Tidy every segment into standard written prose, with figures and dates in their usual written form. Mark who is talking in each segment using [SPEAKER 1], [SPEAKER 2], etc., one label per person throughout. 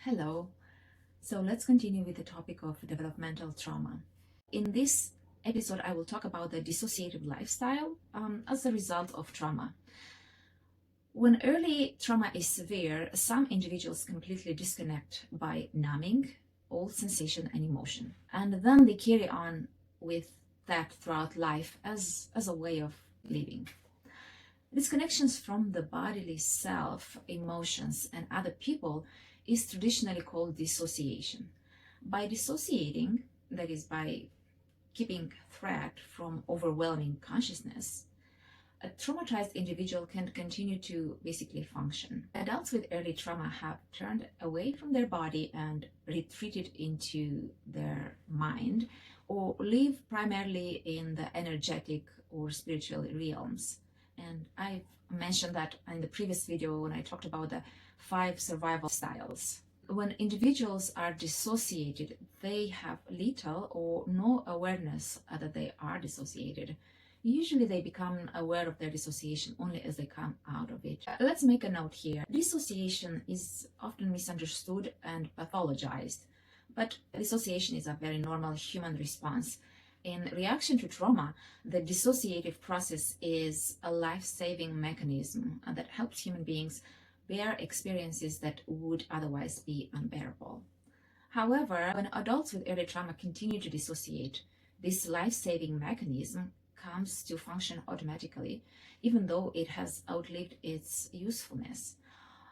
[SPEAKER 1] Hello. So let's continue with the topic of developmental trauma. In this episode, I will talk about the dissociative lifestyle as a result of trauma. When early trauma is severe, some individuals completely disconnect by numbing all sensation and emotion. And then they carry on with that throughout life as a way of living. Disconnections from the bodily self, emotions, and other people is traditionally called dissociation. By dissociating, that is, by keeping threat from overwhelming consciousness, a traumatized individual can continue to basically function. Adults with early trauma have turned away from their body and retreated into their mind, or live primarily in the energetic or spiritual realms. And I've mentioned that in the previous video when I talked about the 5 survival styles. When individuals are dissociated, they have little or no awareness that they are dissociated. Usually they become aware of their dissociation only as they come out of it. Let's make a note here. Dissociation is often misunderstood and pathologized, but dissociation is a very normal human response. In reaction to trauma, the dissociative process is a life-saving mechanism that helps human beings bear experiences that would otherwise be unbearable. However, when adults with early trauma continue to dissociate, this life-saving mechanism comes to function automatically, even though it has outlived its usefulness.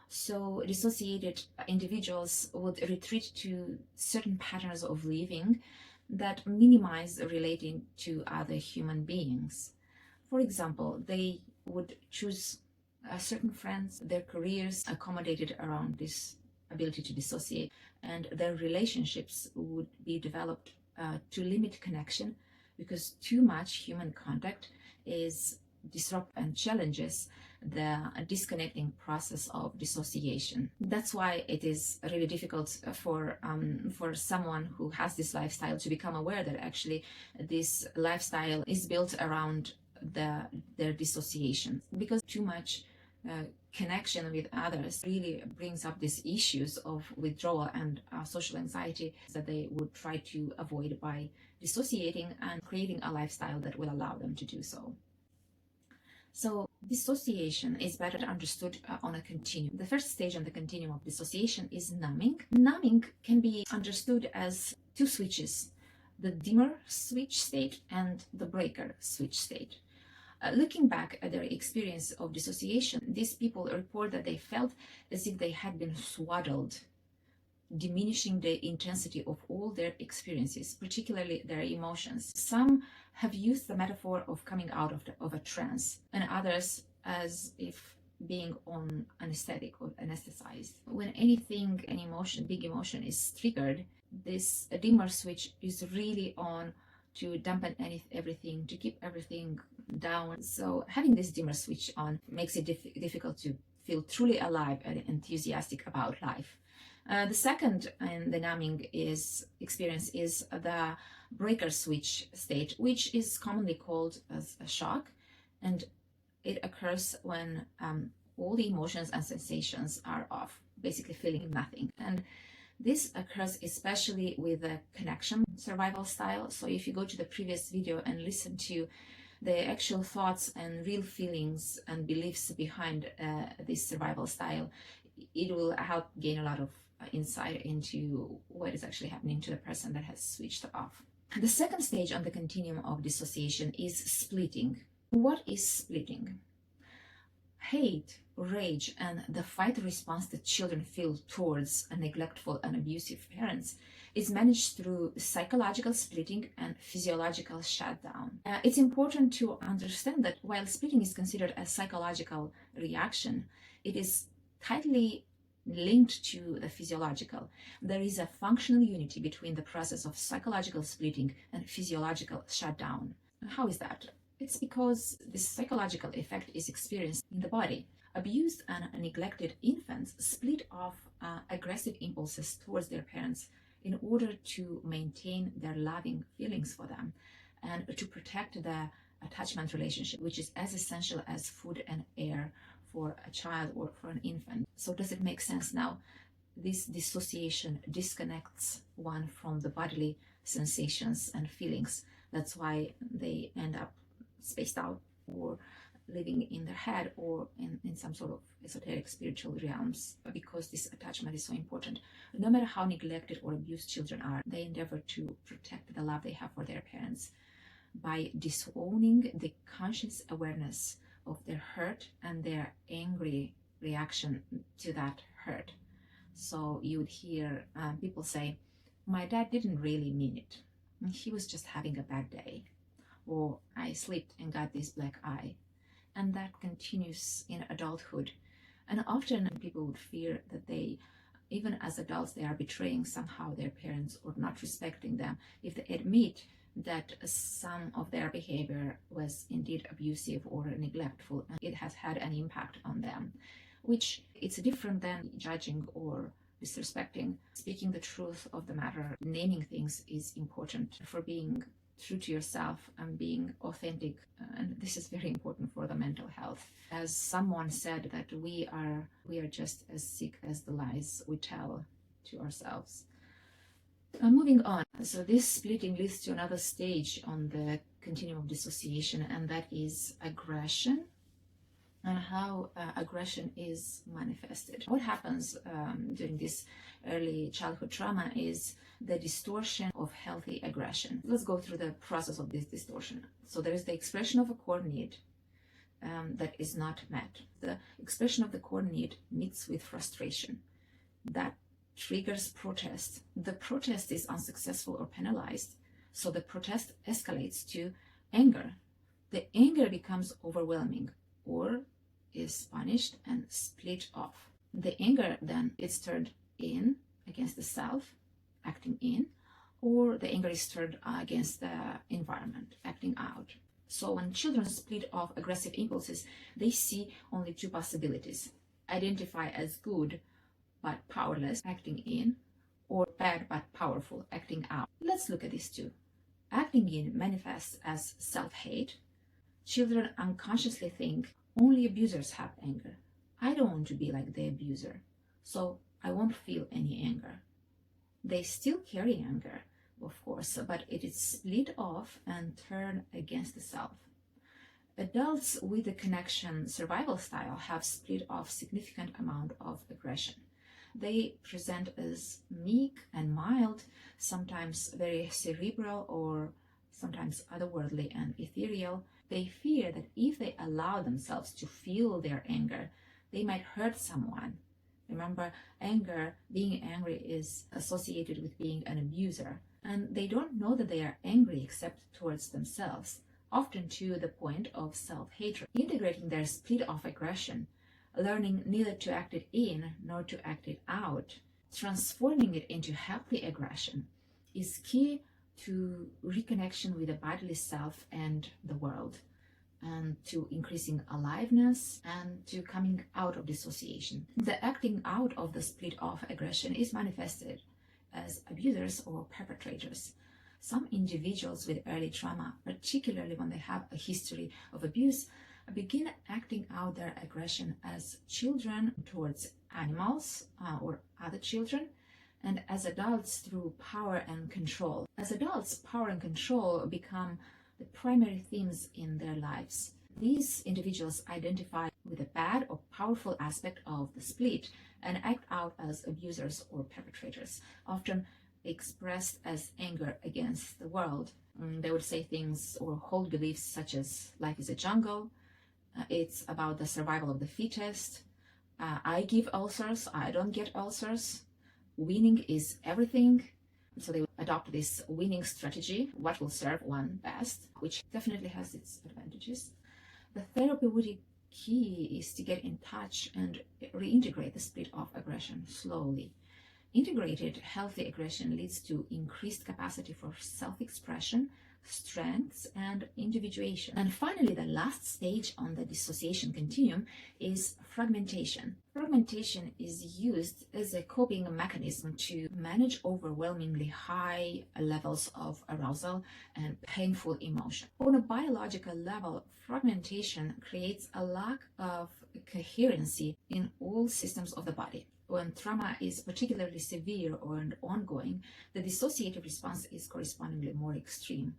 [SPEAKER 1] So dissociated individuals would retreat to certain patterns of living that minimize relating to other human beings. For example, they would choose certain friends, their careers accommodated around this ability to dissociate, and their relationships would be developed to limit connection, because too much human contact is disrupt and challenges the disconnecting process of dissociation. That's why it is really difficult for someone who has this lifestyle to become aware that actually this lifestyle is built around their dissociation, because too much connection with others really brings up these issues of withdrawal and social anxiety that they would try to avoid by dissociating and creating a lifestyle that will allow them to do so. So dissociation is better understood on a continuum. The first stage on the continuum of dissociation is numbing. Numbing can be understood as 2 switches, the dimmer switch state and the breaker switch state. Looking back at their experience of dissociation, these people report that they felt as if they had been swaddled, diminishing the intensity of all their experiences, particularly their emotions. Some have used the metaphor of coming out of a trance, and others as if being on anesthetic or anesthetized. When anything, an emotion, big emotion is triggered, this dimmer switch is really on to dampen everything, to keep everything down. So having this dimmer switch on makes it difficult to feel truly alive and enthusiastic about life. The second in the numbing experience is the breaker switch state, which is commonly called as a shock, and it occurs when all the emotions and sensations are off, basically feeling nothing. And this occurs especially with the connection survival style. So if you go to the previous video and listen to the actual thoughts and real feelings and beliefs behind this survival style, it will help gain a lot of insight into what is actually happening to the person that has switched off. The second stage on the continuum of dissociation is splitting. What is splitting? Hate, rage, and the fight response that children feel towards a neglectful and abusive parents is managed through psychological splitting and physiological shutdown. It's important to understand that while splitting is considered a psychological reaction, it is tightly linked to the physiological. There is a functional unity between the process of psychological splitting and physiological shutdown. How is that? It's because this psychological effect is experienced in the body. Abused and neglected infants split off aggressive impulses towards their parents in order to maintain their loving feelings for them and to protect the attachment relationship, which is as essential as food and air for a child or for an infant. So does it make sense now? this dissociation disconnects one from the bodily sensations and feelings. That's why they end up spaced out or living in their head or in some sort of esoteric spiritual realms, because this attachment is so important. No matter how neglected or abused children are, they endeavor to protect the love they have for their parents by disowning the conscious awareness of their hurt and their angry reaction to that hurt. So you would hear people say, "My dad didn't really mean it. He was just having a bad day," or "I slipped and got this black eye." And that continues in adulthood. And often people would fear that they, even as adults, they are betraying somehow their parents or not respecting them if they admit that some of their behavior was indeed abusive or neglectful, and it has had an impact on them, which it's different than judging or disrespecting. Speaking the truth of the matter, naming things is important for being true to yourself and being authentic, and this is very important for the mental health. As someone said, that we are just as sick as the lies we tell to ourselves. Moving on, so this splitting leads to another stage on the continuum of dissociation, and that is aggression, and how aggression is manifested. What happens during this early childhood trauma is the distortion of healthy aggression. Let's go through the process of this distortion. So there is the expression of a core need that is not met. The expression of the core need meets with frustration. That triggers protest. The protest is unsuccessful or penalized, so the protest escalates to anger. The anger becomes overwhelming or is punished and split off. The anger then is turned in against the self, acting in, or the anger is turned against the environment, acting out. So when children split off aggressive impulses, they see only two possibilities: identify as good but powerless, acting in, or bad but powerful, acting out. Let's look at these two. Acting in manifests as self-hate. Children unconsciously think, only abusers have anger. I don't want to be like the abuser, so I won't feel any anger. They still carry anger, of course, but it is split off and turned against the self. Adults with the connection survival style have split off significant amount of aggression. They present as meek and mild, sometimes very cerebral or sometimes otherworldly and ethereal. They fear that if they allow themselves to feel their anger, they might hurt someone. Remember, being angry is associated with being an abuser. And they don't know that they are angry except towards themselves, often to the point of self-hatred. Integrating their split-off aggression, learning neither to act it in nor to act it out, transforming it into healthy aggression, is key to reconnection with the bodily self and the world, and to increasing aliveness and to coming out of dissociation. The acting out of the split-off aggression is manifested as abusers or perpetrators. Some individuals with early trauma, particularly when they have a history of abuse, begin acting out their aggression as children towards animals or other children, and as adults through power and control. As adults, power and control become the primary themes in their lives. These individuals identify with the bad or powerful aspect of the split and act out as abusers or perpetrators, often expressed as anger against the world. They would say things or hold beliefs such as life is a jungle, it's about the survival of the fittest, I give ulcers, I don't get ulcers, winning is everything. So they adopt this winning strategy, what will serve one best, which definitely has its advantages. The therapeutic key is to get in touch and reintegrate the split-off aggression slowly. Integrated healthy aggression leads to increased capacity for self-expression, strengths, and individuation. And finally, the last stage on the dissociation continuum is fragmentation. Fragmentation is used as a coping mechanism to manage overwhelmingly high levels of arousal and painful emotion. On a biological level, fragmentation creates a lack of coherency in all systems of the body. when trauma is particularly severe or ongoing, the dissociative response is correspondingly more extreme.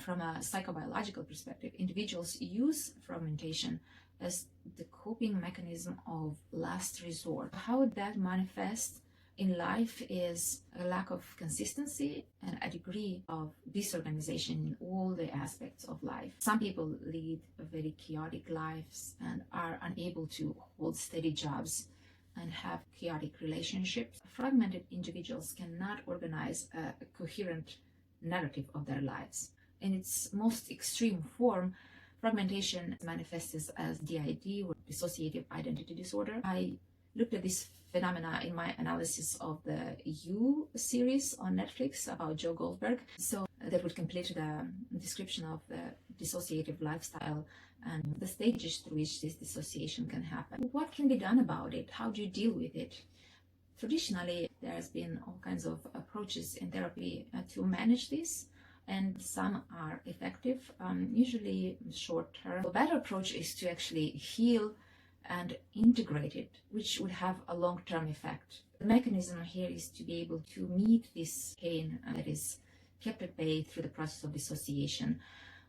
[SPEAKER 1] From a psychobiological perspective, individuals use fragmentation as the coping mechanism of last resort. How that manifests in life is a lack of consistency and a degree of disorganization in all the aspects of life. Some people lead very chaotic lives and are unable to hold steady jobs and have chaotic relationships. Fragmented individuals cannot organize a coherent narrative of their lives. In its most extreme form, fragmentation manifests as DID, or dissociative identity disorder. I looked at this phenomena in my analysis of the You series on Netflix about Joe Goldberg. So that would complete the description of the dissociative lifestyle and the stages through which this dissociation can happen. What can be done about it? How do you deal with it? Traditionally, there has been all kinds of approaches in therapy to manage this, and some are effective, usually short term. A better approach is to actually heal and integrate it, which would have a long-term effect. The mechanism here is to be able to meet this pain that is kept at bay through the process of dissociation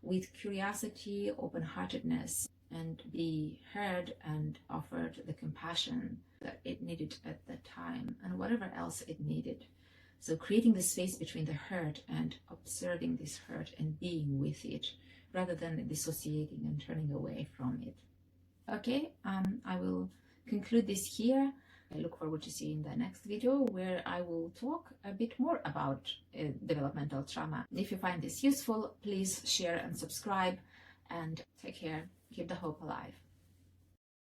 [SPEAKER 1] with curiosity, open-heartedness, and be heard and offered the compassion that it needed at that time and whatever else it needed. So creating the space between the hurt and observing this hurt and being with it rather than dissociating and turning away from it. Okay, I will conclude this here. I look forward to seeing the next video where I will talk a bit more about developmental trauma. If you find this useful, please share and subscribe, and take care. Keep the hope alive.